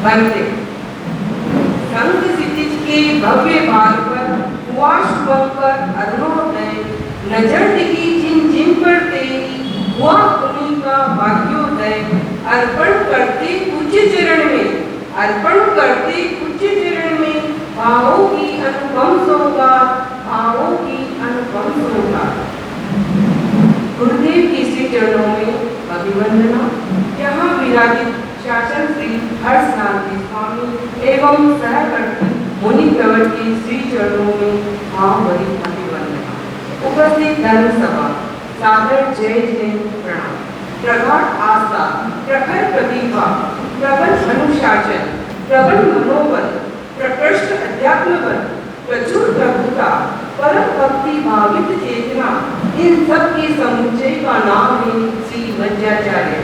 बनते संत क्षितिज के भव्य भार पर हुआ शुभंकर अरुणोदय, नजर टिकी जिन जिन पर तेरी हुआ पुण्य का भाग्योदय। अर्पण करते पूज्य चरण में, अर्पण करते पूज्य चरण में, भावों की अनुपम सौगात, भावों की अनुपम सौगात। गुरुदेव के श्री चरणों में अभिवंदना। यहाँ विराजित शासन श्री हर्षनाथ स्वामी एवं सहकर्ती मुनि प्रवर के श्री चरणों में भावभरी अभिवंदना। उपस्थित धर्म सभा सादर जय जय प्रणाम। प्रगाढ़ आस्था, प्रखर प्रतिभा, प्रबल अनुशासन, प्रबल मनोबल, प्रकृष्ट अध्यात्म बल, प्रचुर प्रभुता, परम भक्ति भावित चेतना, इन सब के समुच्चय का नाम है श्री मध्वाचार्य।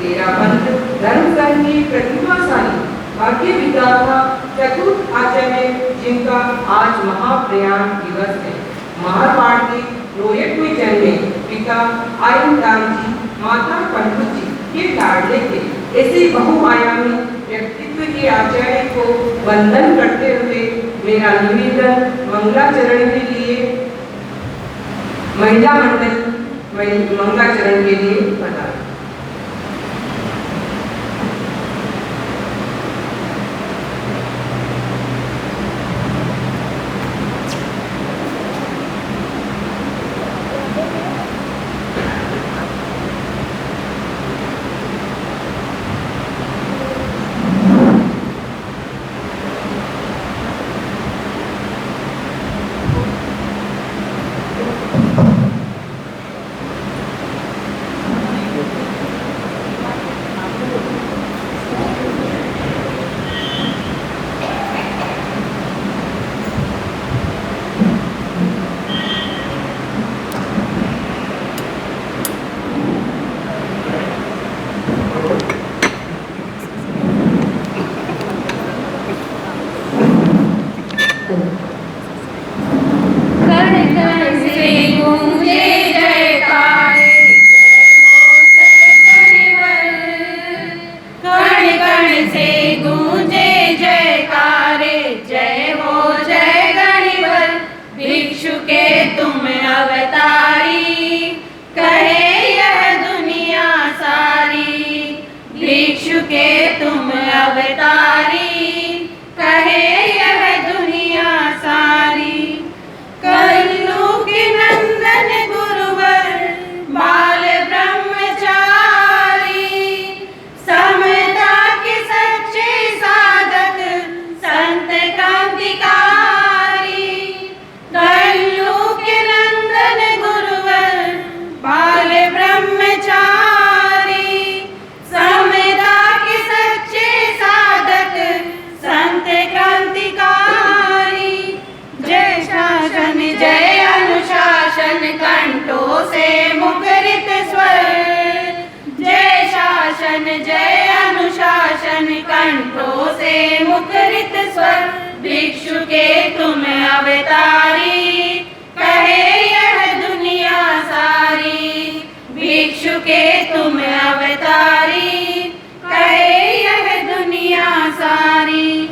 तेरा पंथ धर्म संघ के प्रतिभाशाली भाग्य विधाता चतुर्थ आचार्य जिनका आज महाप्रयाण दिवस है। महारवाड़ के रोयट में जन्मे पिता आयनदान जी, माता पंडू जी के लाडले थे। ऐसे बहुआयामी व्यक्तित्व के आचार्य को वंदन करते हुए मेरा निवेदन मंगलाचरण के लिए महिला मंडल मंगलाचरण के लिए बता। कंठों से मुखरित स्वर, भिक्षु के तुम अवतारी, कहे यह दुनिया सारी। भिक्षु के तुम अवतारी, कहे यह दुनिया सारी।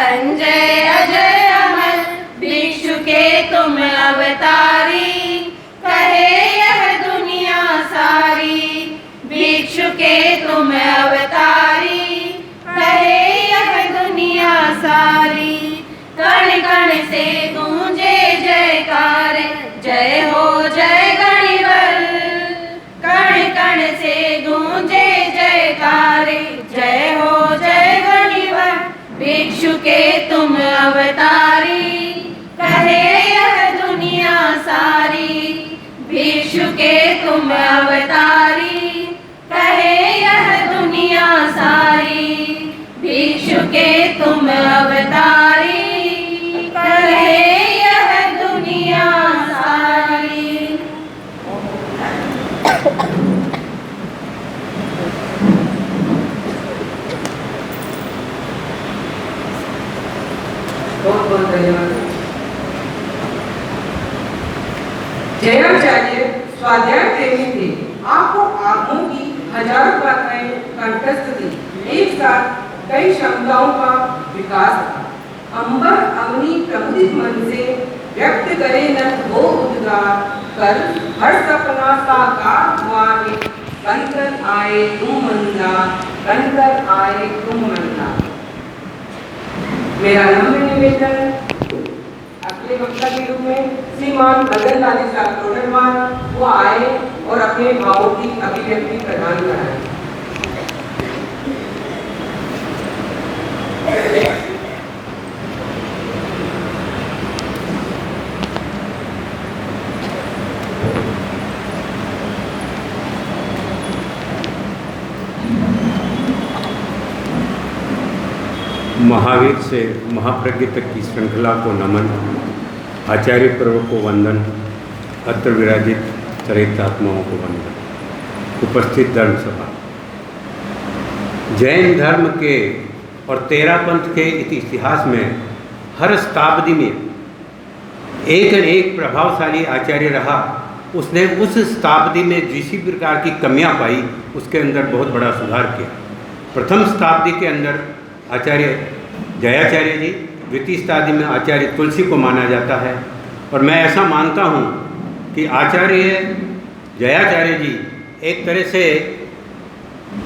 संजय अजय अमर भिक्षु के तुम अवतारी, कहे यह दुनिया सारी। भिक्षु के तुम अवतारी, कहे यह दुनिया सारी। कण कण से गूंजे जयकार, जय हो जय गणिवर। कण कण से गूंजे जयकार, जय हो जय गणिवर। भिक्षु के तुम अवतारी, कहे यह दुनिया सारी। भिक्षु के तुम अवतारी, कहे यह दुनिया सारी। भिक्षु के तुम अवतारी, कहे यह दुनिया सारी। बहुत बहुत धन्यवाद। जयाचार्य स्वाध्याय प्रेमी थे। आपको आत्मों की हजारों गाथाएं कंठस्थ थी। एक साथ कई क्षमताओं का विकास था। अंबर अवनी प्रमुदित मन से व्यक्त करे न वो उद्गार कर, हर सपना साकार हुआ है। बनकर आए तुम मंदा, बनकर आए तुम मंदा। मेरा नम्र निवेदन अगले वक्ता के रूप में श्रीमान मदन लाल टोडरमल वो आए और अपने भावों की अभिव्यक्ति प्रदान कराएं। महावीर से महाप्रज्ञ तक की श्रृंखला को नमन, आचार्य पर्व को वंदन, अत्र विराजित चरितात्माओं को वंदन। उपस्थित धर्म सभा, जैन धर्म के और तेरा पंथ के इतिहास में हर शताब्दी में एक न एक प्रभावशाली आचार्य रहा। उसने उस शताब्दी में जिस प्रकार की कमियां पाई उसके अंदर बहुत बड़ा सुधार किया। प्रथम शताब्दी के अंदर आचार्य जयाचार्य जी, द्वितीय शताब्दी में आचार्य तुलसी को माना जाता है। और मैं ऐसा मानता हूँ कि आचार्य जयाचार्य जी एक तरह से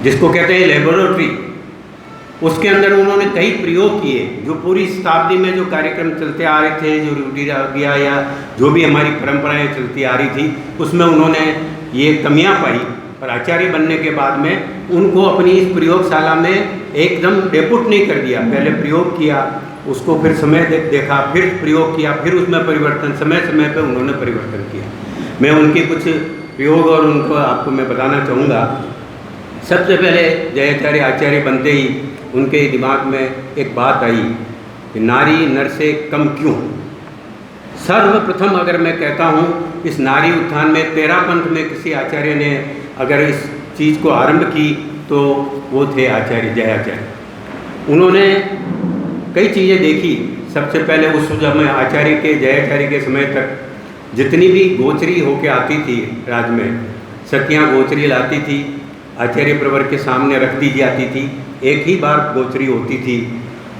जिसको कहते हैं लेबोरेटरी, उसके अंदर उन्होंने कई प्रयोग किए। जो पूरी शताब्दी में जो कार्यक्रम चलते आ रहे थे, जो रूढ़ी गया या जो भी हमारी परंपराएं चलती आ रही थी, उसमें उन्होंने ये कमियां पाई। और आचार्य बनने के बाद में उनको अपनी इस प्रयोगशाला में एकदम डेपुट नहीं कर दिया। पहले प्रयोग किया, उसको फिर समय देखा, फिर प्रयोग किया, फिर उसमें परिवर्तन, समय समय पे उन्होंने परिवर्तन किया। मैं उनके कुछ प्रयोग और उनको आपको मैं बताना चाहूँगा। सबसे पहले जयाचार्य आचार्य बनते ही उनके दिमाग में एक बात आई कि नारी नर से कम क्यों। सर्वप्रथम अगर मैं कहता हूँ इस नारी उत्थान में तेरा पंथ में किसी आचार्य ने अगर इस चीज़ को आरंभ की तो वो थे आचार्य जयाचार्य। उन्होंने कई चीज़ें देखी। सबसे पहले उस समय आचार्य के जयाचार्य के समय तक जितनी भी गोचरी होके आती थी राज में, सतियाँ गोचरी लाती थी, आचार्य प्रवर के सामने रख दी जाती थी। एक ही बार गोचरी होती थी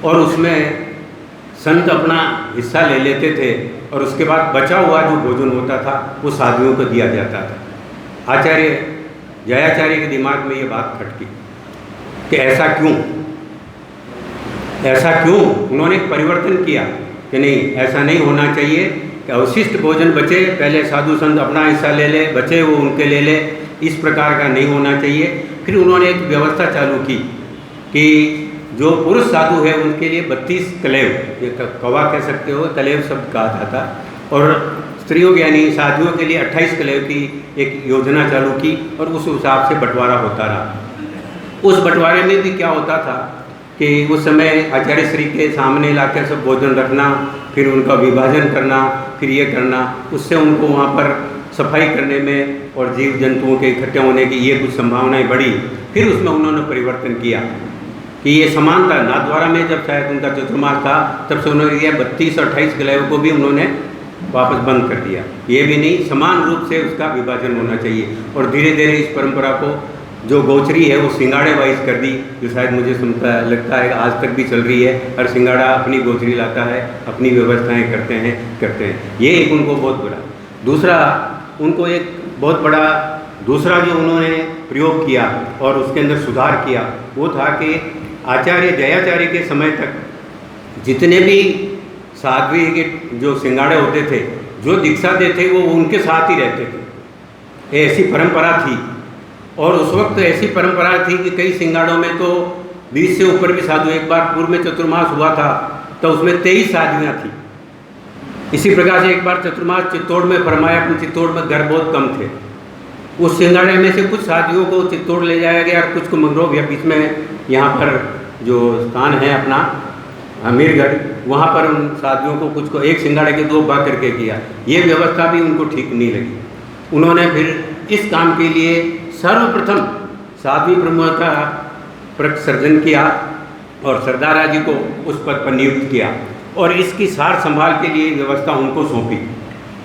और उसमें संत अपना हिस्सा ले लेते थे और उसके बाद बचा हुआ जो भोजन होता था वो साधुओं को दिया जाता था। आचार्य जयाचार्य के दिमाग में ये बात खटकी कि ऐसा क्यों, ऐसा क्यों। उन्होंने एक परिवर्तन किया कि नहीं, ऐसा नहीं होना चाहिए कि अवशिष्ट भोजन बचे, पहले साधु संत अपना हिस्सा ले ले, बचे वो उनके ले ले, इस प्रकार का नहीं होना चाहिए। फिर उन्होंने एक व्यवस्था चालू की कि जो पुरुष साधु है उनके लिए 32 कलेव, ये कवा कह सकते हो, कलेव शब्द कहा जाता, और स्त्रियों यानी साधुओं के लिए 28 कलेव की एक योजना चालू की और उस हिसाब से बंटवारा होता रहा। उस बंटवारे में भी क्या होता था कि उस समय आचार्य श्री के सामने लाकर सब भोजन रखना, फिर उनका विभाजन करना, फिर ये करना, उससे उनको वहाँ पर सफाई करने में और जीव जंतुओं के इकट्ठे होने की ये कुछ संभावनाएं बढ़ी। फिर उसमें उन्होंने परिवर्तन किया कि ये समान था। नाथद्वारा में जब शायद उनका चतुर्मास था तब से उन्होंने दिया 32 और 28 कलेव को भी उन्होंने वापस बंद कर दिया। ये भी नहीं, समान रूप से उसका विभाजन होना चाहिए। और धीरे धीरे इस परंपरा को जो गोचरी है वो सिंगाड़े वाइज कर दी, जो शायद मुझे लगता है आज तक भी चल रही है। हर सिंगाड़ा अपनी गोचरी लाता है, अपनी व्यवस्थाएं करते हैं। ये एक उनको बहुत बड़ा। दूसरा, उनको एक बहुत बड़ा दूसरा जो उन्होंने प्रयोग किया और उसके अंदर सुधार किया वो था कि आचार्य जयाचार्य के समय तक जितने भी साध्वी के जो सिंगाड़े होते थे, जो दीक्षा देते वो उनके साथ ही रहते थे। ऐसी परंपरा थी। और उस वक्त ऐसी परंपरा थी कि कई सिंगाड़ों में तो 20 से ऊपर भी साधु, एक बार पूर्व में चतुर्मास हुआ था तो उसमें 23 साधुयाँ थी। इसी प्रकार से एक बार चतुर्मास चित्तौड़ में फरमाया, चित्तौड़ में घर बहुत कम थे। उस सिंगाड़े में से कुछ साधुओं को चित्तौड़ ले जाया गया और कुछ को मंगरोव या बीच में यहाँ पर जो स्थान है अपना अमीरगढ़, वहाँ पर उन साधुओं को कुछ को एक सिंगाड़े के 2 भाग करके किया। ये व्यवस्था भी उनको ठीक नहीं लगी। उन्होंने फिर इस काम के लिए सर्वप्रथम साध्वी प्रमुख का सर्जन किया और सरदारा जी को उस पद पर नियुक्त किया और इसकी सार संभाल के लिए व्यवस्था उनको सौंपी।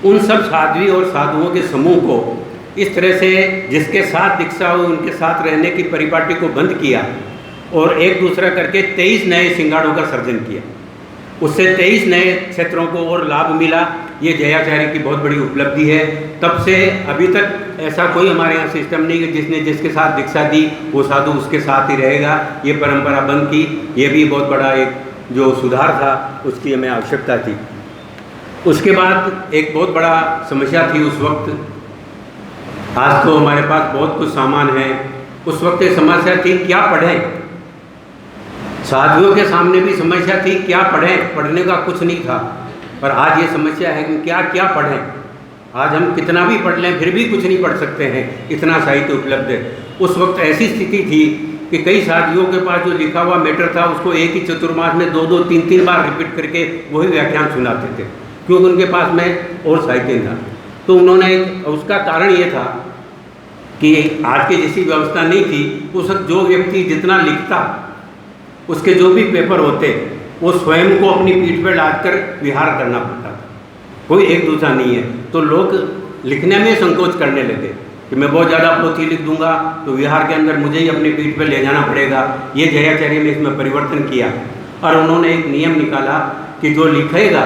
उन सब साध्वी और साधुओं के समूह को इस तरह से जिसके साथ दीक्षा हो उनके साथ रहने की परिपाटी को बंद किया और एक दूसरा करके 23 नए सिंगाड़ों का सर्जन किया। उससे 23 नए क्षेत्रों को और लाभ मिला। ये जयाचार्य की बहुत बड़ी उपलब्धि है। तब से अभी तक ऐसा कोई हमारे यहाँ सिस्टम नहीं कि जिसने जिसके साथ दीक्षा दी वो साधु उसके साथ ही रहेगा। ये परंपरा बंद की। ये भी बहुत बड़ा एक जो सुधार था उसकी हमें आवश्यकता थी। उसके बाद एक बहुत बड़ा समस्या थी उस वक्त। आज तो हमारे पास बहुत कुछ सामान है, उस वक्त एक समस्या थी क्या पढ़ें। साधुओं के सामने भी समस्या थी क्या पढ़ें, पढ़ने का कुछ नहीं था। पर आज ये समस्या है कि क्या क्या पढ़ें। आज हम कितना भी पढ़ लें फिर भी कुछ नहीं पढ़ सकते हैं, इतना साहित्य उपलब्ध है। उस वक्त ऐसी स्थिति थी कि कई साधुओं के पास जो लिखा हुआ मैटर था उसको एक ही चतुर्मास में 2-2, 3-3 बार रिपीट करके वही व्याख्यान सुनाते थे, क्योंकि उनके पास में और साहित्य था। तो उन्होंने उसका कारण ये था कि आज की जैसी व्यवस्था नहीं थी। उस वक्त जो व्यक्ति जितना लिखता उसके जो भी पेपर होते वो स्वयं को अपनी पीठ पर लादकर विहार करना पड़ता था, कोई एक दूसरा नहीं है। तो लोग लिखने में संकोच करने लगे कि मैं बहुत ज़्यादा पोथी लिख दूंगा तो विहार के अंदर मुझे ही अपनी पीठ पर ले जाना पड़ेगा। ये जयाचार्य ने इसमें परिवर्तन किया और उन्होंने एक नियम निकाला कि जो लिखेगा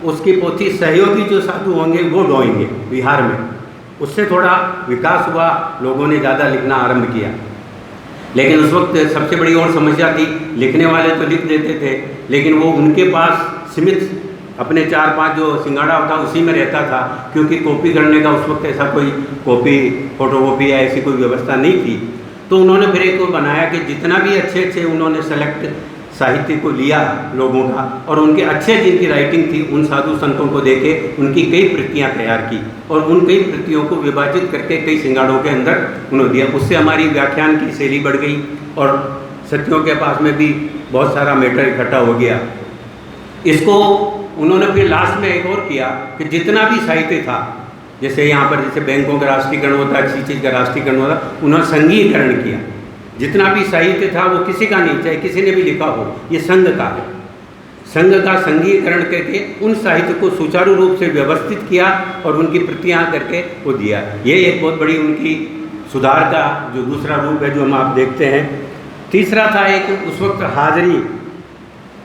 उसकी पोथी सहयोगी जो साधु होंगे वो ढोएंगे विहार में। उससे थोड़ा विकास हुआ, लोगों ने ज़्यादा लिखना आरंभ किया। लेकिन उस वक्त सबसे बड़ी और समस्या थी, लिखने वाले तो लिख देते थे लेकिन वो उनके पास सीमित अपने 4-5 जो सिंगाड़ा होता उसी में रहता था, क्योंकि कॉपी करने का उस वक्त ऐसा कोई कॉपी फोटोकॉपी या ऐसी कोई व्यवस्था नहीं थी। तो उन्होंने फिर एक बनाया कि जितना भी अच्छे उन्होंने सेलेक्ट साहित्य को लिया लोगों का और उनके अच्छे जिनकी राइटिंग थी उन साधु संतों को देके उनकी कई प्रतियाँ तैयार की और उन कई प्रतियों को विभाजित करके कई सिंगाड़ों के अंदर उन्होंने दिया। उससे हमारी व्याख्यान की शैली बढ़ गई और सत्यों के पास में भी बहुत सारा मैटर इकट्ठा हो गया। इसको उन्होंने फिर लास्ट में एक और किया कि जितना भी साहित्य था, जैसे यहाँ पर जैसे बैंकों का राष्ट्रीयकरण होता है, किसी चीज़ का राष्ट्रीयकरण होता है, उन्होंने संघीयकरण किया। जितना भी साहित्य था वो किसी का नहीं, चाहे किसी ने भी लिखा हो, ये संघ का है। संघ का संघीकरण करके उन साहित्य को सुचारू रूप से व्यवस्थित किया और उनकी प्रतियां करके वो दिया। ये एक बहुत बड़ी उनकी सुधार का जो दूसरा रूप है जो हम आप देखते हैं। तीसरा था एक उस वक्त हाजिरी,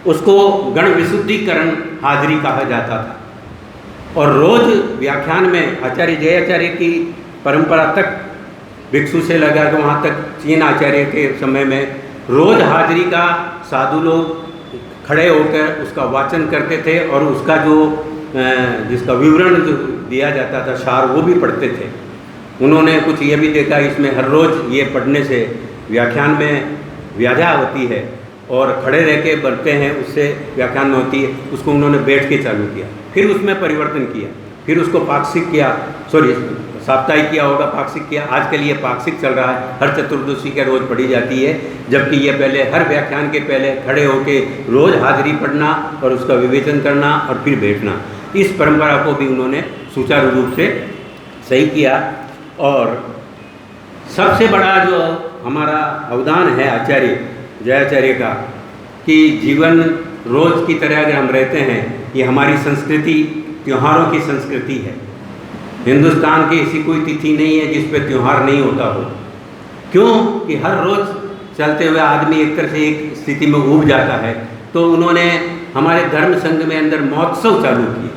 उसको गण विशुद्धिकरण हाजिरी कहा जाता था और रोज व्याख्यान में आचार्य जयाचार्य की परंपरा तक भिक्षु से लगा के वहाँ तक चीन आचार्य के समय में रोज हाजिरी का साधु लोग खड़े होकर उसका वाचन करते थे और उसका जो जिसका विवरण जो दिया जाता था सार वो भी पढ़ते थे। उन्होंने कुछ ये भी देखा इसमें हर रोज़ ये पढ़ने से व्याख्यान में व्याधा होती है और खड़े रह के बढ़ते हैं उससे व्याख्यान में होती है, उसको उन्होंने बैठ के चालू किया। फिर उसमें परिवर्तन किया, फिर उसको पाक्षिक किया, साप्ताहिक किया होगा, पाक्षिक किया। आज के लिए पाक्षिक चल रहा है, हर चतुर्दशी के रोज़ पढ़ी जाती है, जबकि ये पहले हर व्याख्यान के पहले खड़े होके रोज़ हाजिरी पढ़ना और उसका विवेचन करना और फिर बैठना, इस परंपरा को भी उन्होंने सुचारू रूप से सही किया। और सबसे बड़ा जो हमारा अवदान है आचार्य जयाचार्य का कि जीवन रोज़ की तरह अगर हम रहते हैं, ये हमारी संस्कृति त्योहारों की संस्कृति है। हिंदुस्तान की ऐसी कोई तिथि नहीं है जिस पे त्यौहार नहीं होता हो। क्यों कि हर रोज़ चलते हुए आदमी एक तरह से एक स्थिति में उब जाता है। तो उन्होंने हमारे धर्म संघ में अंदर महोत्सव चालू किए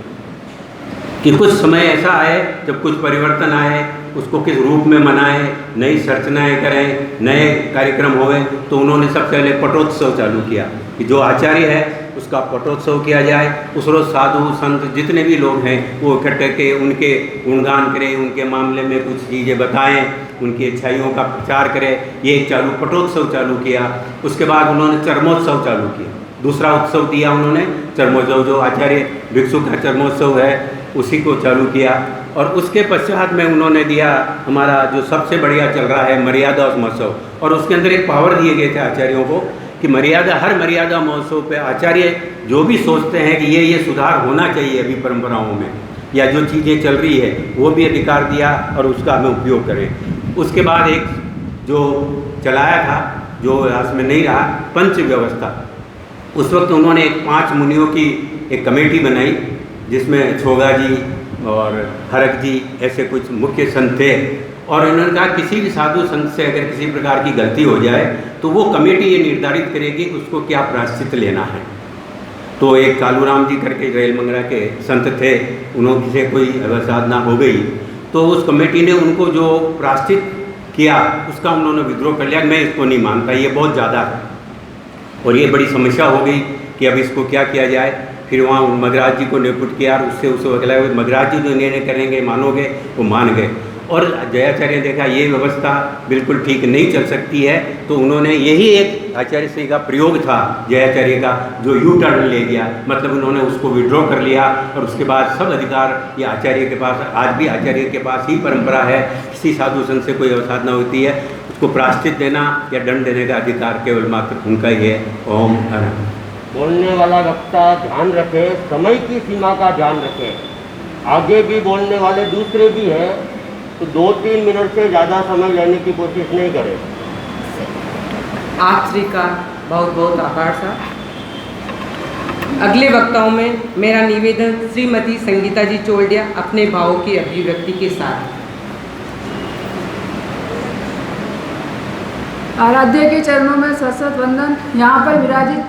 कि कुछ समय ऐसा आए जब कुछ परिवर्तन आए, उसको किस रूप में मनाएं, नई संरचनाएँ करें, नए कार्यक्रम होए। तो उन्होंने सबसे पहले पटोत्सव चालू किया कि जो आचार्य है उसका पटोत्सव किया जाए। उस रोज़ साधु संत जितने भी लोग हैं वो इकट्ठे के उनके गुणगान करें, उनके मामले में कुछ चीज़ें बताएं, उनकी अच्छाइयों का प्रचार करें। ये एक पटोत्सव चालू किया। उसके बाद उन्होंने चरमोत्सव चालू किया, दूसरा उत्सव दिया उन्होंने चरमोत्सव, जो आचार्य भिक्षु का चरमोत्सव है उसी को चालू किया। और उसके पश्चात में उन्होंने दिया हमारा जो सबसे बढ़िया चल रहा है मर्यादा महोत्सव, और उसके अंदर एक पावर दिए गए थे आचार्यों को कि हर मर्यादा महोत्सव पे आचार्य जो भी सोचते हैं कि ये सुधार होना चाहिए अभी परंपराओं में, या जो चीज़ें चल रही है वो भी अधिकार दिया और उसका हमें उपयोग करें। उसके बाद एक जो चलाया था जो रास में नहीं रहा, पंच व्यवस्था। उस वक्त उन्होंने एक 5 मुनियों की एक कमेटी बनाई जिसमें छोगा जी और हरक जी ऐसे कुछ मुख्य संत थे। और उन्होंने कहा किसी भी साधु संत से अगर किसी प्रकार की गलती हो जाए तो वो कमेटी ये निर्धारित करेगी कि उसको क्या प्रायश्चित लेना है। तो एक कालूराम जी करके रेल मंगरा के संत थे, उन्होंने से कोई अवसाधना हो गई तो उस कमेटी ने उनको जो प्रायश्चित किया उसका उन्होंने विद्रोह कर लिया। मैं इसको नहीं मानता, ये बहुत ज़्यादा है। और ये बड़ी समस्या हो गई कि अब इसको क्या किया जाए। फिर वहाँ मगराज जी को निपुट किया और उससे अगला मगराज जी जो निर्णय करेंगे मानोगे वो मान गए। और जयाचार्य ने देखा ये व्यवस्था बिल्कुल ठीक नहीं चल सकती है, तो उन्होंने यही एक आचार्य श्री का प्रयोग था जयाचार्य का, जो यू टर्न ले गया, मतलब उन्होंने उसको विड्रॉ कर लिया। और उसके बाद सब अधिकार ये आचार्य के पास, आज भी आचार्य के पास ही परंपरा है। किसी साधु संत से कोई अवसाधना होती है उसको प्रायश्चित देना या दंड देने का अधिकार केवल मात्र उनका ही है। ओम हर। बोलने वाला वक्ता ध्यान रखे, समय की सीमा का ध्यान रखे। आगे भी बोलने वाले दूसरे भी हैं, तो 2-3 मिनट से ज़्यादा समय लेने की कोशिश नहीं करें। आप श्री का बहुत बहुत आभार साहब। अगले वक्ताओं में मेरा निवेदन श्रीमती संगीता जी चोलडिया अपने भावों की अभिव्यक्ति के साथ। आराध्य के चरणों में सशस्त्र वंदन। यहाँ पर विराजित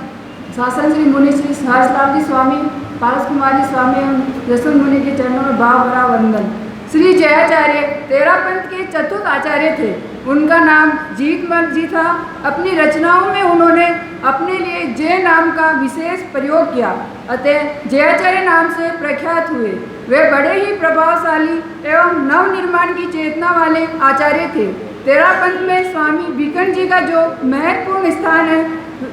शासन श्री मुनि श्री सहस्त्राम जी स्वामी, पारस कुमारी स्वामी एवं रसुल मुनि के चरणों में भाव भरा वंदन। श्री जयाचार्य तेरापंथ के चतुर्थ आचार्य थे। उनका नाम जीतमल जी था। अपनी रचनाओं में उन्होंने अपने लिए जय नाम का विशेष प्रयोग किया, अतः जयाचार्य नाम से प्रख्यात हुए। वे बड़े ही प्रभावशाली एवं नव निर्माण की चेतना वाले आचार्य थे। तेरापंथ में स्वामी बीकन जी का जो महत्वपूर्ण स्थान है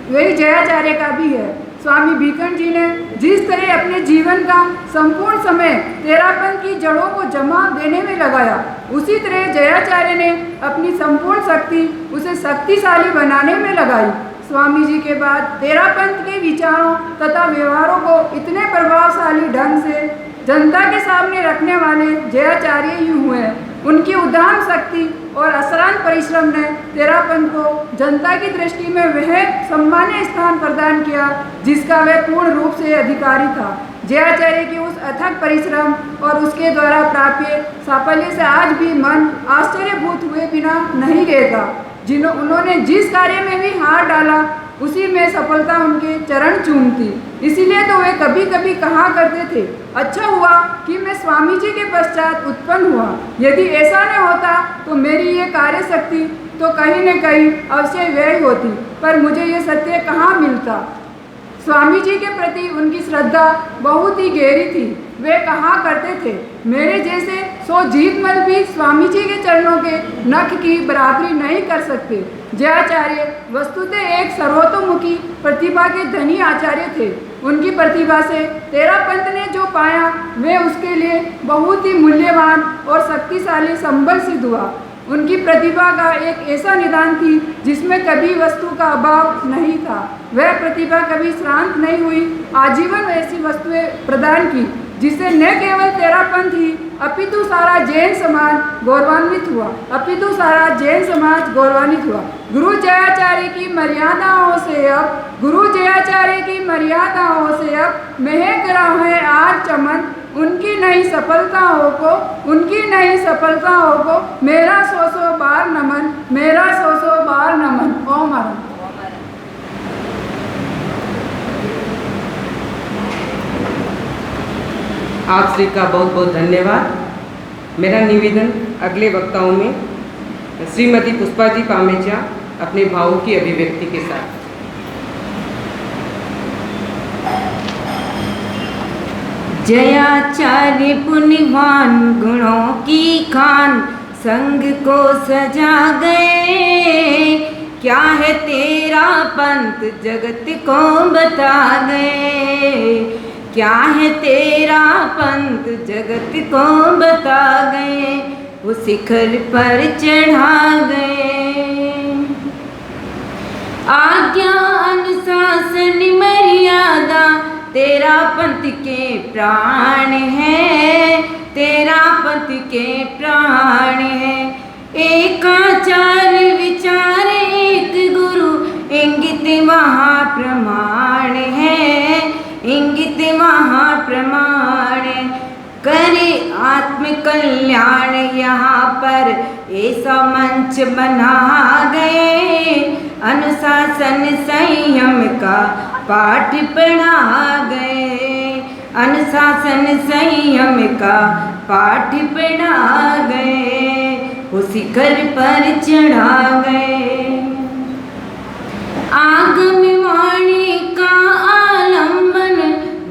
वही जयाचार्य का भी है। स्वामी बीकन जी ने जिस तरह अपने जीवन का संपूर्ण समय तेरापंथ की जड़ों को जमा देने में लगाया, उसी तरह जयाचार्य ने अपनी संपूर्ण शक्ति उसे शक्तिशाली बनाने में लगाई। स्वामी जी के बाद तेरापंथ के विचारों तथा व्यवहारों को इतने प्रभावशाली ढंग से जनता के सामने रखने वाले जयाचार्य ही हुए। उनकी उदार शक्ति और अश्रांत परिश्रम ने तेरापंथ को जनता की दृष्टि में वह सम्मानीय स्थान प्रदान किया जिसका वह पूर्ण रूप से अधिकारी था। जयाचार्य की उस अथक परिश्रम और उसके द्वारा प्राप्य साफल्य से आज भी मन आश्चर्यभूत हुए बिना नहीं रहता। उन्होंने जिस कार्य में भी हाथ डाला उसी में सफलता उनके चरण चूमती। इसीलिए तो वे कभी कभी कहा करते थे, अच्छा हुआ कि मैं स्वामी जी के पश्चात उत्पन्न हुआ। यदि ऐसा न होता तो मेरी ये कार्य शक्ति तो कहीं न कहीं अवश्य व्यय होती, पर मुझे ये सत्य कहाँ मिलता। स्वामी जी के प्रति उनकी श्रद्धा बहुत ही गहरी थी। वे कहा करते थे, मेरे जैसे 100 जीतमल भी स्वामी जी के चरणों के नख की बराबरी नहीं कर सकते। जयाचार्य वस्तुतः एक सर्वतोमुखी प्रतिभा के धनी आचार्य थे। उनकी प्रतिभा से तेरापंथ ने जो पाया वे उसके लिए बहुत ही मूल्यवान और शक्तिशाली संबल सिद्ध हुआ। उनकी प्रतिभा का एक ऐसा निदान थी जिसमें कभी वस्तु का अभाव नहीं था। वह प्रतिभा कभी श्रांत नहीं हुई, आजीवन ऐसी वस्तुएं प्रदान की जिससे न केवल तेरापंथ ही अपितु सारा जैन समाज गौरवान्वित हुआ, गुरु जयाचार्य की मर्यादाओं से अब महक रहा है आज चमन, उनकी नई सफलताओं को मेरा 100 बार नमन, मेरा 100 बार नमन। ओम हर। आप श्री का बहुत बहुत धन्यवाद। मेरा निवेदन अगले वक्ताओं में श्रीमती पुष्पा जी पामेचा अपने भावों की अभिव्यक्ति के साथ। जयाचार्य पुण्यवान गुणों की खान संग को सजा गए, क्या है तेरा पंथ जगत को बता गए, क्या है तेरा पंथ जगत को बता गए, वो शिखर पर चढ़ा गए। आज्ञा अनुशासन मर्यादा तेरा पंथ के प्राण है, तेरा पंथ के प्राण है। एक आचार विचार एक गुरु इंगित वहाँ प्रमाण है, इंगित वहाँ प्रमाण है। करे आत्म कल्याण यहाँ पर ऐसा मंच बना गए, अनुशासन संयम का पाठ पढ़ा गए, अनुशासन संयम का पाठ पढ़ा गए, वो शिखर पर चढ़ा गए। आगम वाणी का आलम्बन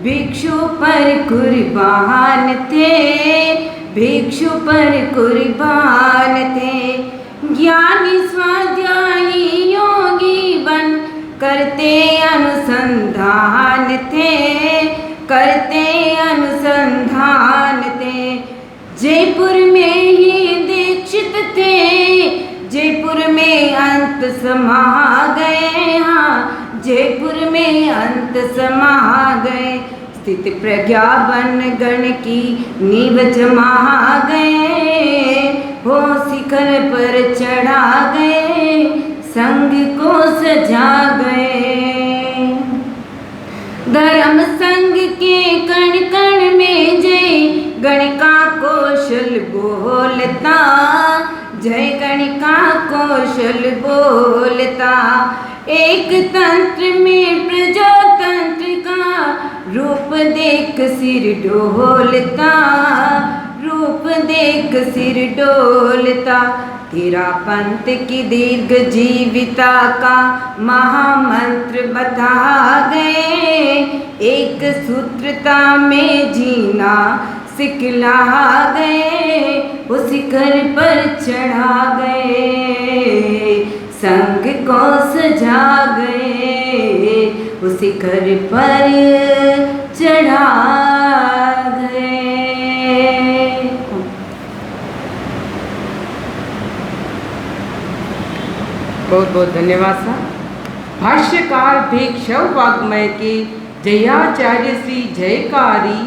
भिक्षु पर कुर्बान थे, भिक्षु पर कुर्बान थे। ज्ञानी स्वाध्यायी योगी बन करते अनुसंधान थे, करते अनुसंधान थे। जयपुर में ही दीक्षित थे, जयपुर में अंत समा गए, हाँ जयपुर में अंत समा गए। स्थित प्रज्ञा बन गण की नींव जमा गए, वो शिखर पर चढ़ा गए, संग को सजा गए। धर्म संग के कण कण में जय गणिका कौशल बोलता, जय गणिका कौशल बोलता। एक तंत्र में प्रजातंत्र का रूप देख सिर डोलता, रूप देख सिर डोलता। तेरा पंथ की दीर्घ जीविता का महामंत्र बता गए, एक सूत्रता में जीना सिखला गए, उस शिखर पर चढ़ा गए, संग को सजा गए, उस शिखर पर चढ़ा गए। बहुत बहुत धन्यवाद साहब। भाष्यकार भिक्षव वाग्मय के जयाचार्य श्री जयकारी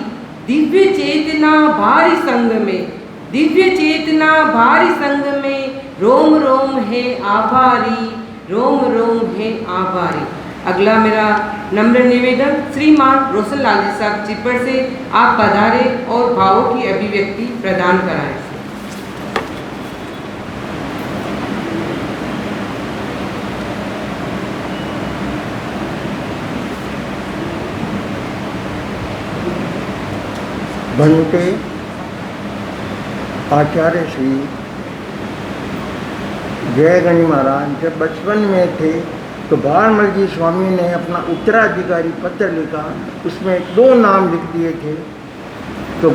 दिव्य चेतना भारी संग में, दिव्य चेतना भारी संग में रोम रोम है आभारी, रोम रोम है आभारी। अगला मेरा नम्र निवेदन श्रीमान रोशन लाल जी साहब चिप्पड़ से आप पधारे और भावों की अभिव्यक्ति प्रदान कराएं। बनते आचार्य श्री जयगणी महाराज जब बचपन में थे तो बाणमल जी स्वामी ने अपना उत्तराधिकारी पत्र लिखा, उसमें 2 नाम लिख दिए थे। तो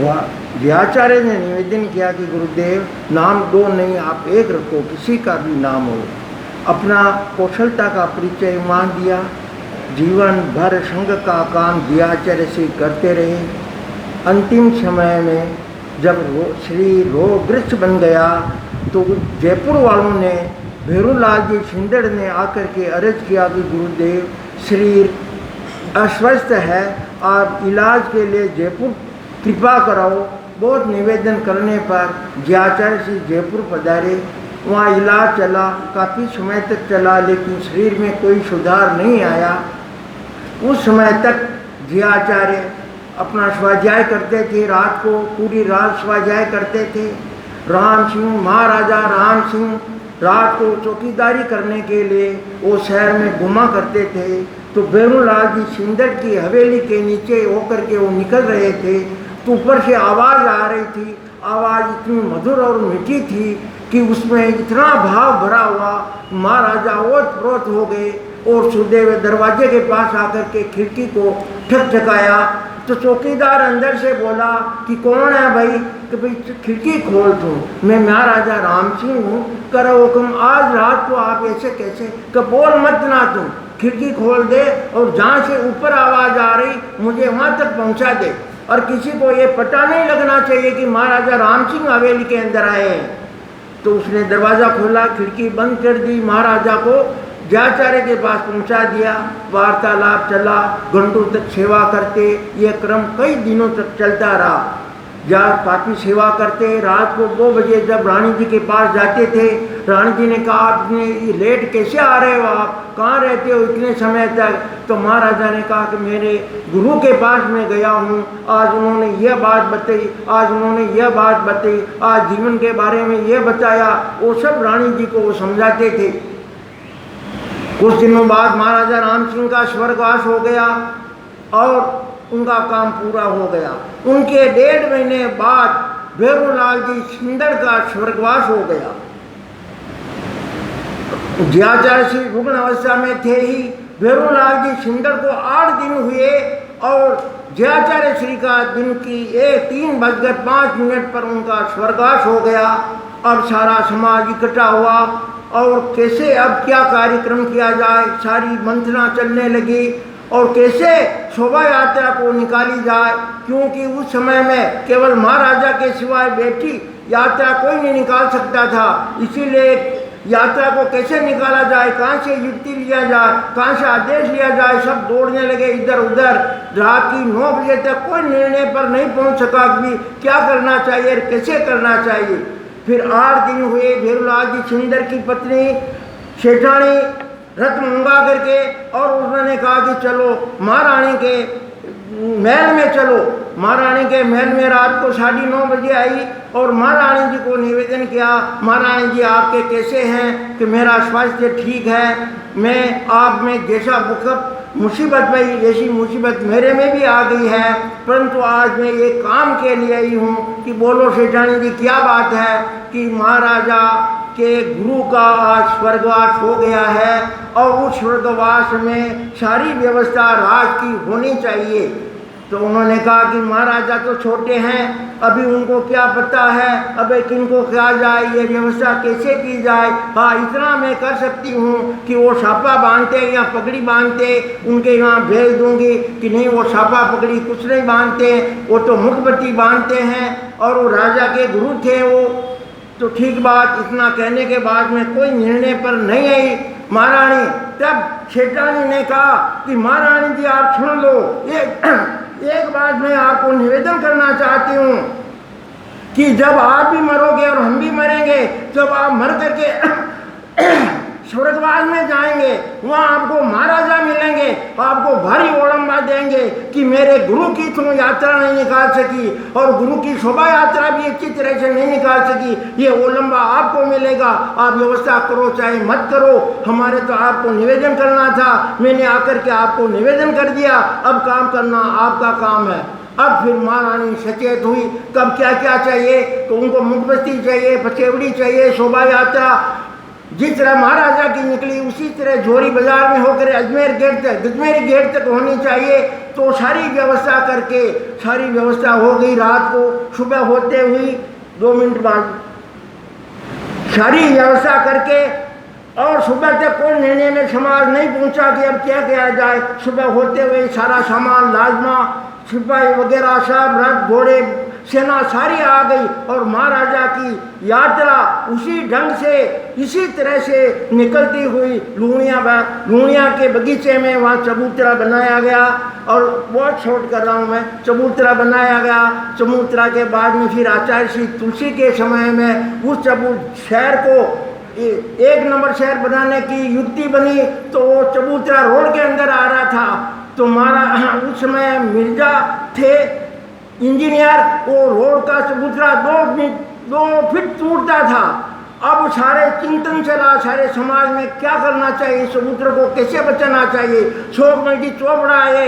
व्याचार्य ने निवेदन किया कि गुरुदेव नाम 2 नहीं, आप 1 रखो, किसी का भी नाम हो। अपना कौशलता का परिचय मान दिया, जीवन भर संघ का काम व्याचार्य से करते रहे। अंतिम समय में जब श्री रोगग्रस्त बन गया तो जयपुर वालों ने भैरूलाल जी छिंदड़ ने आकर के अर्ज किया कि गुरुदेव शरीर अस्वस्थ है, आप इलाज के लिए जयपुर कृपा कराओ। बहुत निवेदन करने पर ज्याचार्य श्री जयपुर पधारे। वहाँ इलाज चला, काफ़ी समय तक चला, लेकिन शरीर में कोई सुधार नहीं आया। उस समय तक ज्याचार्य अपना स्वाध्याय करते थे, रात को पूरी रात स्वाध्याय करते थे। राम सिंह, महाराजा राम सिंह रात को चौकीदारी करने के लिए वो शहर में घुमा करते थे। तो भैरूलाल जी छिंदड़ की हवेली के नीचे होकर के वो निकल रहे थे, तो ऊपर से आवाज़ आ रही थी। आवाज़ इतनी मधुर और मीठी थी कि उसमें इतना भाव भरा हुआ, महाराजा ओत-प्रोत हो गए और सीधे हुए दरवाजे के पास आकर के खिड़की को ठकठकाया। तो चौकीदार अंदर से बोला कि कौन है भाई? कि भाई खिड़की खोल दूँ, मैं महाराजा राम सिंह हूँ, करो हुक्म। आज रात को आप ऐसे कैसे? कि बोल मत ना, तुम खिड़की खोल दे और जहाँ से ऊपर आवाज़ आ रही मुझे वहाँ तक पहुँचा दे, और किसी को ये पता नहीं लगना चाहिए कि महाराजा राम सिंह हवेली के अंदर आए हैं। तो उसने दरवाज़ा खोला, खिड़की बंद कर दी, महाराजा को जयाचार्य के पास पहुंचा दिया। वार्तालाप चला, घंटों तक सेवा करते। ये क्रम कई दिनों तक चलता रहा। जहाँ पापी सेवा करते। रात को 2 बजे जब रानी जी के पास जाते थे, रानी जी ने कहा आप इतने लेट कैसे आ रहे हो, आप कहाँ रहते हो इतने समय तक? तो महाराजा ने कहा कि मेरे गुरु के पास मैं गया हूँ, आज उन्होंने यह बात बताई, आज उन्होंने यह बात बताई, आज जीवन के बारे में यह बताया। वो सब रानी जी को वो समझाते थे। कुछ दिनों बाद महाराजा राम सिंह का स्वर्गवास हो गया और उनका काम पूरा हो गया। उनके 1.5 महीने बाद भैरूलाल जी छिंदड़ का स्वर्गवास हो गया। जयाचार्य श्री रुग्ण अवस्था में थे ही भैरूलाल जी छिंदड़ को 8 दिन हुए और जयाचार्य श्री का दिन की 3:05 पर उनका स्वर्गवास हो गया। अब सारा समाज इकट्ठा हुआ और कैसे अब क्या कार्यक्रम किया जाए, सारी मंथना चलने लगी और कैसे शोभा यात्रा को निकाली जाए, क्योंकि उस समय में केवल महाराजा के सिवाय बैठी यात्रा कोई नहीं निकाल सकता था। इसीलिए यात्रा को कैसे निकाला जाए, कहाँ से युक्ति लिया जाए, कहाँ से आदेश लिया जाए, सब दौड़ने लगे इधर उधर। रात की 9 बजे तक कोई निर्णय पर नहीं पहुँच सका कि क्या करना चाहिए, कैसे करना चाहिए। फिर 8 दिन हुए। भैरूलाल जी छिंदड़ की पत्नी सेठानी रथ मंगा करके और उन्होंने कहा कि चलो महारानी के महल में चलो। महारानी के महल में रात को 9:30 बजे आई और महारानी जी को निवेदन किया, महारानी जी आपके कैसे हैं? कि मेरा स्वास्थ्य ठीक है, मैं आप में जैसा मुसीबत भाई ऐसी मुसीबत मेरे में भी आ गई है, परंतु आज मैं एक काम के लिए आई हूँ। कि बोलो सेठानी जी क्या बात है? कि महाराजा के गुरु का आज स्वर्गवास हो गया है और उस स्वर्गवास में सारी व्यवस्था राज की होनी चाहिए। तो उन्होंने कहा कि महाराजा तो छोटे हैं, अभी उनको क्या पता है, अबे किनको क्या जाए, ये व्यवस्था कैसे की जाए। हाँ इतना मैं कर सकती हूँ कि वो छापा बांधते या पगड़ी बांधते, उनके यहाँ भेज दूंगी। कि नहीं वो छापा पगड़ी कुछ नहीं बांधते, वो तो मुखबत्ती बांधते हैं और वो राजा के गुरु थे वो। तो ठीक बात, इतना कहने के बाद में कोई निर्णय पर नहीं आई महारानी। तब सेठानी ने कहा कि महारानी जी आप सुन लो, एक बात मैं आपको निवेदन करना चाहती हूँ कि जब आप भी मरोगे और हम भी मरेंगे, जब आप मर करके स्वर्गवास में जाएंगे, वहाँ आपको महाराजा मिलेंगे, आपको भारी ओलंबा देंगे कि मेरे गुरु की तुम यात्रा नहीं निकाल सकी और गुरु की शोभा यात्रा भी अच्छी तरह से नहीं निकाल सकी, ये ओलंबा आपको मिलेगा। आप व्यवस्था करो चाहे मत करो, हमारे तो आपको निवेदन करना था, मैंने आकर के आपको निवेदन कर दिया, अब काम करना आपका काम है। अब फिर महारानी सचेत हुई, कब क्या क्या चाहिए। तो उनको मुखबस्ती चाहिए, पचेवड़ी चाहिए, शोभा यात्रा जिस तरह महाराजा की निकली उसी तरह झोरी बाजार में होकर अजमेर गेट तक, गजमेरी गेट तक होनी चाहिए। तो सारी व्यवस्था करके सारी व्यवस्था हो गई। रात को सुबह होते हुई 2 मिनट बाद सारी व्यवस्था करके और सुबह तक कोई निर्णय में समाज नहीं पहुंचा कि अब क्या किया जाए। सुबह होते हुए सारा सामान लाजमा सिपाही वगैरह सब रथ घोड़े सेना सारी आ गई और महाराजा की यात्रा उसी ढंग से इसी तरह से निकलती हुई लूणिया के बगीचे में वहाँ चबूतरा बनाया गया। और बहुत शॉर्ट कर रहा हूँ मैं, चबूतरा बनाया गया। चबूतरा के बाद में फिर आचार्य श्री तुलसी के समय में उस शहर को 1 नंबर शहर बनाने की युक्ति बनी, तो वो चबूतरा रोड के अंदर आ रहा था। तो हमारा उस समय मिर्जा थे इंजीनियर, वो रोड का चबूतरा 2 फीट टूटता था। अब सारे चिंतन चला सारे समाज में क्या करना चाहिए, चबूतरे को कैसे बचाना चाहिए। शोकमल जी चोपड़ा आए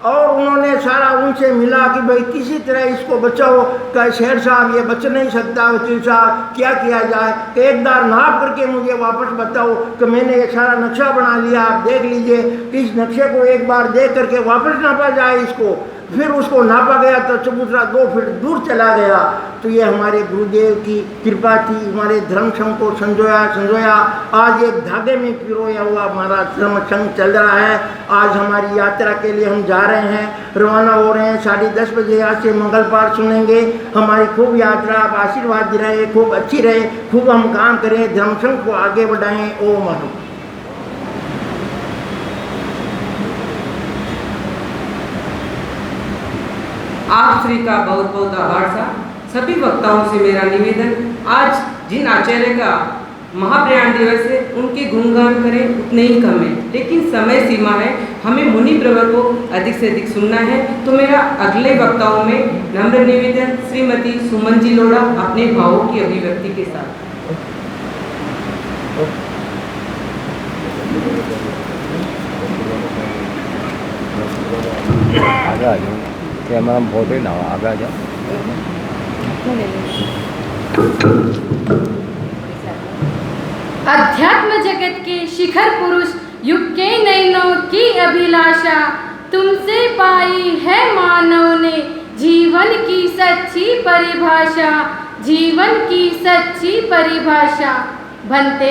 और उन्होंने सारा उनसे मिला कि भाई किसी तरह इसको बचाओ। कहे शेर साहब ये बच नहीं सकता, वकील साहब क्या किया जाए, कि एक बार नाप करके मुझे वापस बताओ। कि मैंने ये सारा नक्शा बना लिया, आप देख लीजिए कि इस नक्शे को एक बार देख करके वापस नापा जाए इसको। फिर उसको नापा गया तो चबूतरा 2 फीट दूर चला गया। तो ये हमारे गुरुदेव की कृपा थी, हमारे धर्म संघ को संजोया आज एक धागे में पिरोया हुआ हमारा धर्म संघ चल रहा है। आज हमारी यात्रा के लिए हम जा रहे हैं, रवाना हो रहे हैं 10:30 बजे। आज से मंगल पाठ सुनेंगे। हमारी खूब यात्रा आप आशीर्वाद रहे, खूब अच्छी रहे, खूब हम काम करें, धर्म संघ को आगे बढ़ाएं। ओम हर। आप श्री का बहुत बहुत आभार साहब। सभी वक्ताओं से मेरा निवेदन, आज जिन आचार्य का महाप्रयाण दिवस है उनके गुणगान करें उतने ही कम है, लेकिन समय सीमा है, हमें मुनि प्रवर को अधिक से अधिक सुनना है। तो मेरा अगले वक्ताओं में नम्र निवेदन, श्रीमती सुमन जी लोढ़ा अपने भावों की अभिव्यक्ति के साथ। आगे आ जाओ, कैमरा में फोटो ना हो, आगे आ जाओ। अध्यात्म जगत के शिखर पुरुष युग के नयनों की अभिलाषा तुमसे पाई है मानव ने जीवन की सच्ची परिभाषा, जीवन की सच्ची परिभाषा। भंते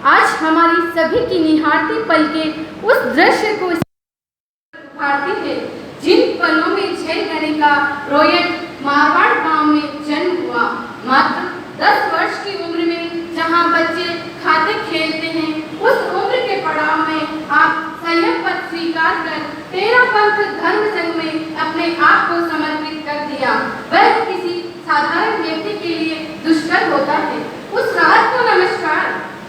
आज हमारी सभी की निहारती पल के उस दृश्य को उभारती है जिन पलों में जय गणिका रोयट मारवाड़ गांव में जन्म हुआ। मात्र 10 वर्ष की उम्र में जहां बच्चे खाते खेलते हैं, उस उम्र के पड़ाव में आप संयम पद स्वीकार कर 13 पंथ धर्म संघ में अपने आप को समर्पित कर दिया। वह किसी साधारण व्यक्ति के लिए दुष्कर होता है। उस रात को नमस्कार,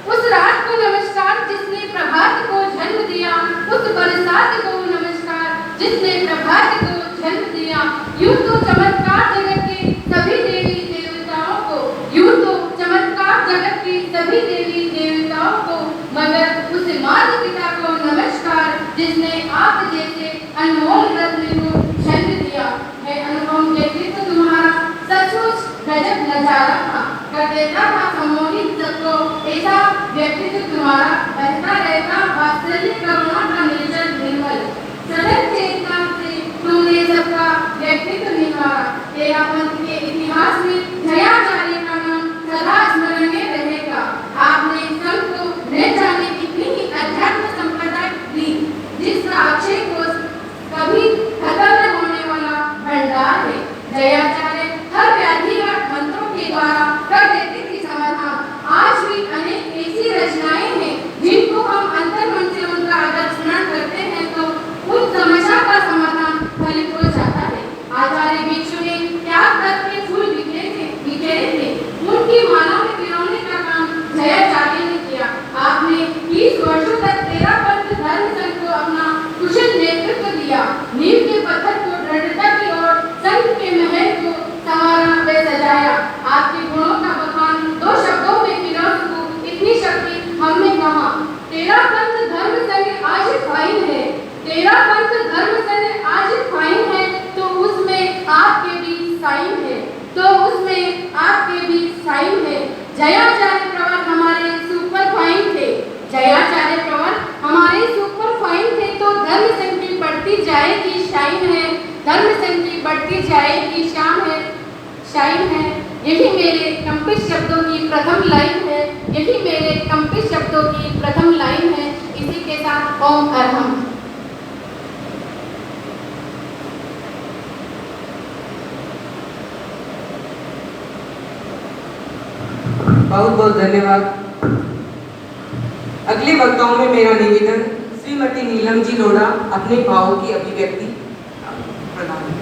उस रात को नमस्कार जिसने प्रभात को जन्म दिया, उस बरसात को नमस्कार जिसने प्रभात को जन्म दिया। यूं तो चमत्कार जगत के सभी देवी देवताओं को, यूं तो चमत्कार जगत के सभी देवी देवताओं को, मगर उस माता पिता को नमस्कार जिसने आप जैसे अनमोल रत्न को जन्म दिया है। अनुपम व्यक्तित्व तुम्हारा सचमुच गजब नजारा था, कर देता था सम्मोहित सबको। ऐसा व्यक्तित्व तुम्हारा बहता रहता वात्सल्य करुणा का निर्जल निर्मल सदन चेतना से तुमने सबका व्यक्तित्व निखारा। तेरा पंथ के इतिहास में जयाचार्य का नाम सदा स्मरणीय रहेगा। आपने संत को न जाने कितनी ही अध्यात्म संपदा दी, जिसका अक्षय कोष कभी खत्म न होने वाला भंडार है। जयाचार्य हर व्याधि व मंत्रों के द्वारा कर देती थी समाधान। आज भी अनेक ऐसी रचनाएं हैं जिनको हम अंतर मन से उनका अगर स्मरण करते हैं तो उन समस्या का समाधान फलित हो जाता है। आचार्य भिक्षु ने त्याग तक के फूल बिखेरे थे, उनकी माला में पिरोने का काम जयाचार्य ने किया। आपने 20 वर्षों तक 13 पंथ धर्म संघ को अपना कुशल नेतृत्व दिया। नींव के पत्थर को दृढ़ता की ओर संघ के महल को संवारा व सजाया। आपके गुणों का बखान 2 शब्दों में पिरो सकूं, इतनी शक्ति हमने कहा। 13 पंथ धर्म संघ आज फाइन है, 13 पंथ धर्म संघ आज फाइन है, तो उसमें आपके भी साइन है, तो उसमें आपके भी साइन है। जयाचार्य प्रवर हमारे सुपर फाइन थे, जयाचार्य प्रवर हमारे सुपर फाइन थे, तो धर्म संघ की बढ़ती जाएगी शाइन है, धर्म संघ की बढ़ती जाएगी शान है, शाइन है। यही मेरे कंपित शब्दों की प्रथम लाइन है, यही मेरे कंपित शब्दों की प्रथम लाइन है। इसी के साथ ओम अरहम। बहुत बहुत धन्यवाद। अगले वक्ताओं में मेरा निवेदन, श्रीमती नीलम जी लोढ़ा अपने भावों की अभिव्यक्ति प्रदान।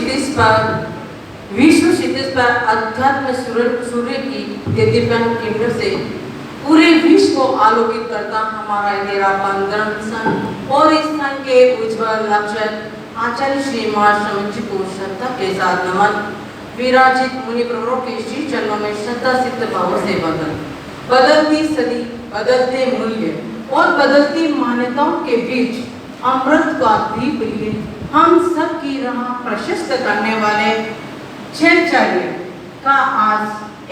क्षितिज पर विश्व क्षितिज पर अध्यात्म सूर्य की दीप्तिमान किरणों से पूरे विश्व को आलोकित करता हमारा तेरा बंधन सन और इस सन के उज्जवल लक्ष्य आचार्य श्री महाश्रम जी को श्रद्धा के साथ नमन। विराजित मुनि प्रवरों के श्री चरणों में श्रद्धा सिद्ध भाव से बदलती सदी, बदलते मूल्य और बदलती मान्यताओं के बीच अमृत का दीप लिए हम सब की राह प्रशस्त करने वाले छात्राचार्य का आज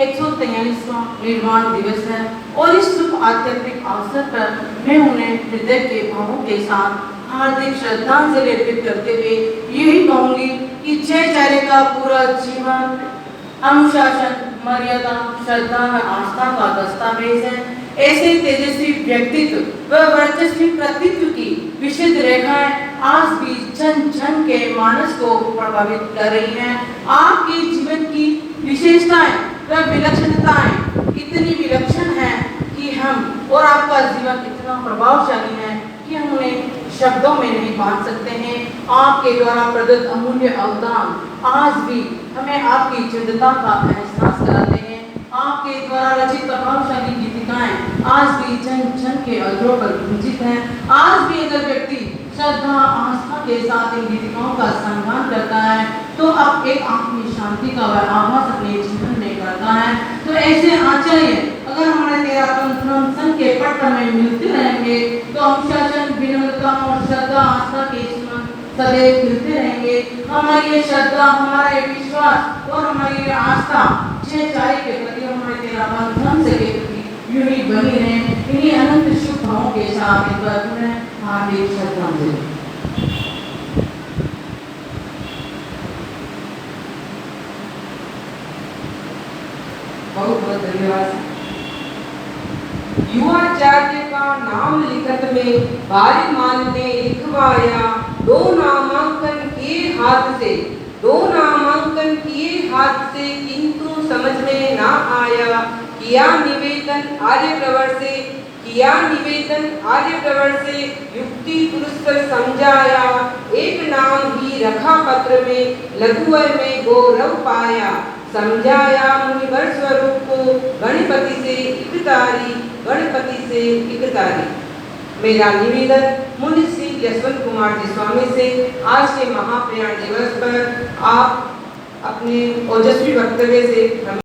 143वां निर्माण दिवस है और इस शुभ आध्यात्मिक अवसर पर मैं उन्हें हृदय के भावों के साथ हार्दिक श्रद्धांजलि अर्पित करते हुए यही कहूंगी कि छात्राचार्य का पूरा जीवन अनुशासन, मर्यादा, श्रद्धा और आस्था का दस्तावेज है। ऐसे तेजस्वी व्यक्तित्व व वर्चस्वी कृतित्व की विशुद्ध रेखाएं आज भी जन जन के मानस को प्रभावित कर रही हैं। आपके जीवन की विशेषताएं व विलक्षणताएं इतनी विलक्षण हैं कि हम और आपका जीवन इतना प्रभावशाली है कि हम उन्हें शब्दों में नहीं बांध सकते हैं। आपके द्वारा प्रदत्त अमूल्य अवदान आज भी हमें आपकी चिंतता का एहसास कराते हैं। आपके द्वारा रचित प्रभावशाली गीतिकाएं आज भी जन जन के अधरों पर गूंजित हैं। आज भी अगर व्यक्ति श्रद्धा आस्था के साथ इन गीतिकाओं का सम्मान करता है तो अब एक आत्मिक शांति का वह आभास अपने जीवन में करता है। तो ऐसे आचार्य अगर हमारे तेरा सन के पट में मिलते रहेंगे तो अनुशासन, विनम्रता और श्रद्धा आस्था के जीवन सदैव मिलते रहेंगे। हमारी ये श्रद्धा, हमारा ये विश्वास और हमारी ये आस्था छात्राचार्य के प्रति, हमारे तेरा बंधन से के प्रति यूं ही बनी रहे। इन्हीं अनंत शुभ भावों के साथ इस बार पुनः हार्दिक श्रद्धांजलि। बहुत बहुत धन्यवाद। युवाचार्य का नाम लिखत में भारी मान ने लिखवाया, दो नामांकन किए हाथ से किंतु समझ में ना आया। किया निवेदन आर्यप्रवर से युक्ति पुरस्कर समझाया। एक नाम ही रखा पत्र में, लघुवर में गौरव पाया। समझाया मुनिवर स्वरूप को, गणपति से एक तारी। मेरा निवेदन मुनि श्री यशवंत कुमार जी स्वामी से आज के महाप्रयाण दिवस पर आप अपने ओजस्वी वक्तव्य से